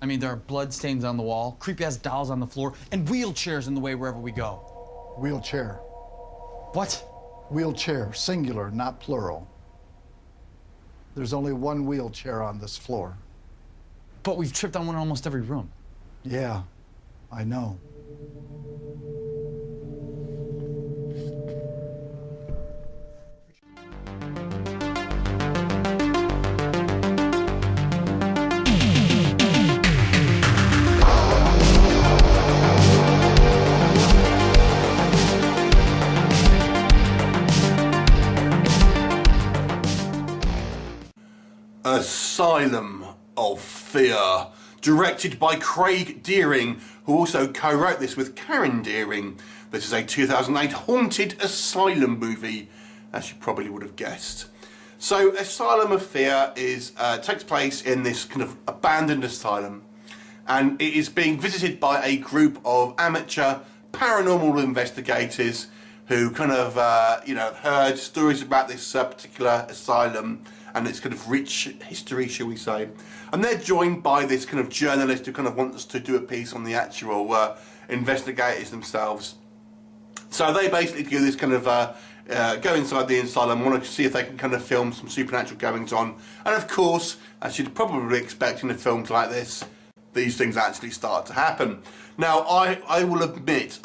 I mean, there are blood stains on the wall, creepy-ass dolls on the floor, and wheelchairs in the way wherever we go. Wheelchair. What? Wheelchair, singular, not plural. There's only one wheelchair on this floor. But we've tripped on one in almost every room. Yeah, I know. Asylum of Fear, directed by Craig Deering, who also co-wrote this with Karen Deering. This is a 2008 haunted asylum movie, as you probably would have guessed. So Asylum of Fear takes place in this kind of abandoned asylum, and it is being visited by a group of amateur paranormal investigators who kind of have heard stories about this particular asylum and its kind of rich history, shall we say. And they're joined by this kind of journalist who kind of wants to do a piece on the actual investigators themselves. So they basically do this kind of go inside the asylum, want to see if they can kind of film some supernatural goings on. And of course, as you'd probably expect in films like this, these things actually start to happen. Now, I will admit,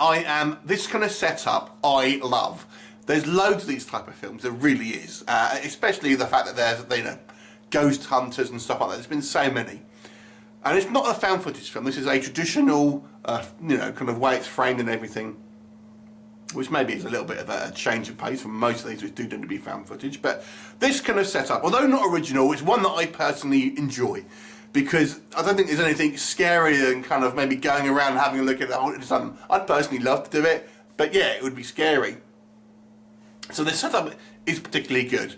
this kind of setup I love. There's loads of these type of films, there really is. Especially the fact that there's, ghost hunters and stuff like that. There's been so many. And it's not a found footage film. This is a traditional, kind of way it's framed and everything, which maybe is a little bit of a change of pace from most of these which do tend to be found footage. But this kind of setup, although not original, is one that I personally enjoy, because I don't think there's anything scarier than kind of maybe going around and having a look at the haunted asylum. I'd personally love to do it, but yeah, it would be scary. So the setup is particularly good.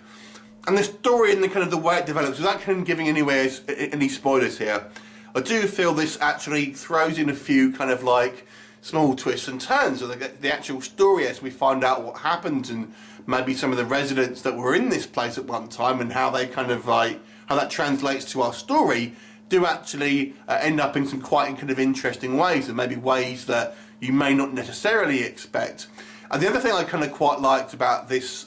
And the story and the kind of the way it develops, without kind of giving any spoilers here, I do feel this actually throws in a few kind of like small twists and turns of the actual story as we find out what happened, and maybe some of the residents that were in this place at one time and how they kind of like, how that translates to our story, do actually end up in some quite kind of interesting ways, and maybe ways that you may not necessarily expect. And the other thing I kind of quite liked about this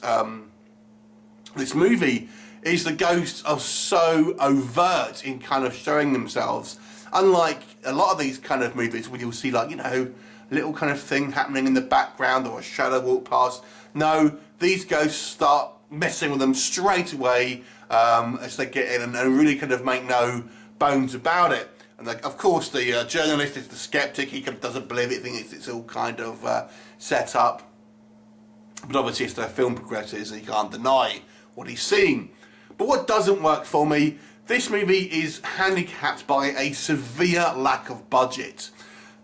this movie is the ghosts are so overt in kind of showing themselves. Unlike a lot of these kind of movies where you'll see like, a little kind of thing happening in the background or a shadow walk past. No, these ghosts start messing with them straight away as they get in, and really kind of make no bones about it. And of course the journalist is the skeptic. He kind of doesn't believe it, thinks it's all kind of set up. But obviously as the film progresses, he can't deny what he's seeing. But what doesn't work for me, this movie is handicapped by a severe lack of budget.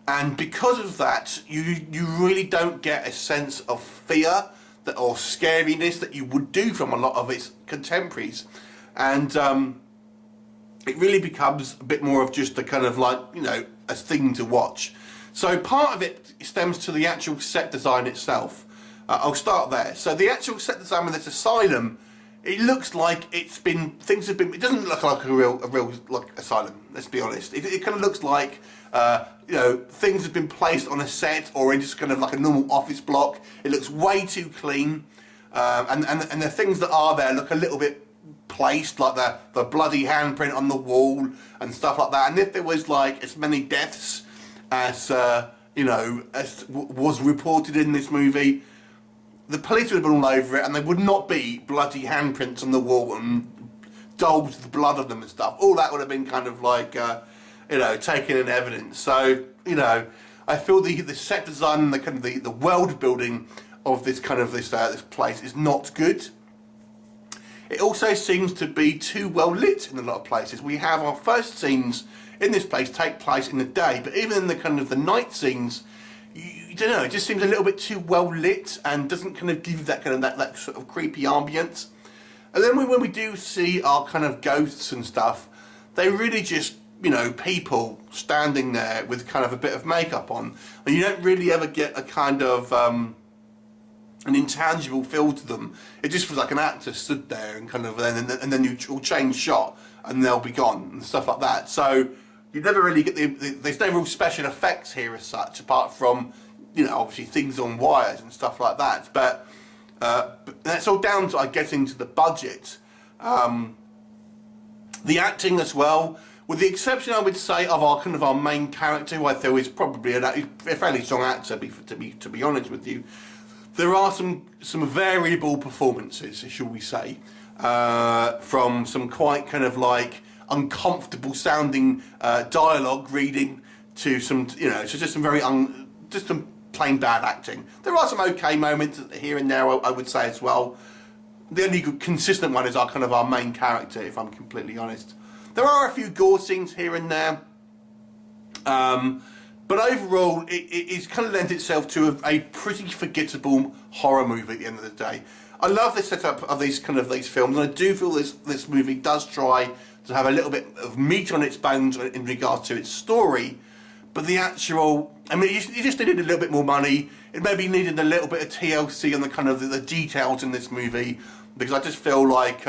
And because of that, you really don't get a sense of fear or scariness that you would do from a lot of its contemporaries. And it really becomes a bit more of just a kind of like, a thing to watch. So part of it stems to the actual set design itself. I'll start there. So the actual set design with this asylum, it looks like it doesn't look like a real like asylum, let's be honest. It kind of looks like, things have been placed on a set or in just kind of like a normal office block. It looks way too clean. And the things that are there look a little bit placed, like the bloody handprint on the wall and stuff like that. And if there was like as many deaths as, as was reported in this movie, the police would have been all over it, and there would not be bloody handprints on the wall and dolls with blood on them and stuff. All that would have been kind of like, taken in evidence. So, I feel the set design and the kind of the world building of this kind of this place is not good. It also seems to be too well lit in a lot of places. We have our first scenes in this place take place in the day, but even in the kind of the night scenes, you don't know, it just seems a little bit too well lit and doesn't kind of give that kind of that sort of creepy ambience. And then when we do see our kind of ghosts and stuff, they really just, people standing there with kind of a bit of makeup on, and you don't really ever get a kind of an intangible feel to them. It just feels like an actor stood there and kind of and then you'll change shot and they'll be gone and stuff like that. So you never really get there's no real special effects here as such, apart from, you know, obviously things on wires and stuff like that. But that's all down to, I guess, into the budget. The acting as well, with the exception, I would say, of our main character, who I feel is probably a fairly strong actor, to be honest with you. There are some variable performances, shall we say, from some quite kind of like uncomfortable sounding dialogue reading to some, you know, so just some very just some plain bad acting. There are some okay moments here and there, I would say, as well. The only consistent one is our main character, if I'm completely honest. There are a few gore scenes here and there, but overall it kind of lends itself to a pretty forgettable horror movie at the end of the day. I love the setup of these films, and I do feel this movie does try to have a little bit of meat on its bones in regards to its story, but the actual, I mean, you just needed a little bit more money. It maybe needed a little bit of TLC on the details in this movie, because I just feel like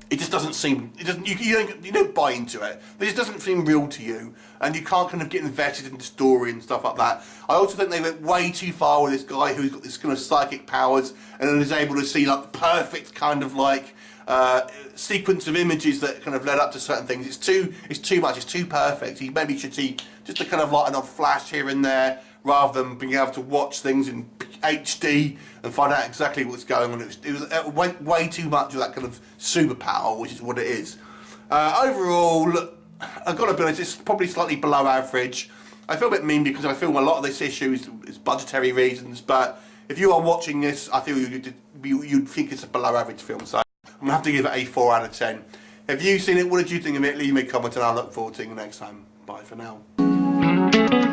it just doesn't seem, you don't buy into it. It just doesn't seem real to you, and you can't kind of get invested in the story and stuff like that. I also think they went way too far with this guy who's got this kind of psychic powers and is able to see like the perfect kind of like sequence of images that kind of led up to certain things. It's too much. It's too perfect. He maybe should see just a kind of like an odd flash here and there, rather than being able to watch things in HD and find out exactly what's going on. It went way too much of that kind of superpower, which is what it is. Overall, I've got to be honest, it's probably slightly below average. I feel a bit mean because I feel a lot of this issue is budgetary reasons, but if you are watching this, I feel you'd think it's a below average film, so I'm going to have to give it a 4 out of 10. Have you seen it? What did you think of it? Leave me a comment and I'll look forward to seeing you next time. Bye for now.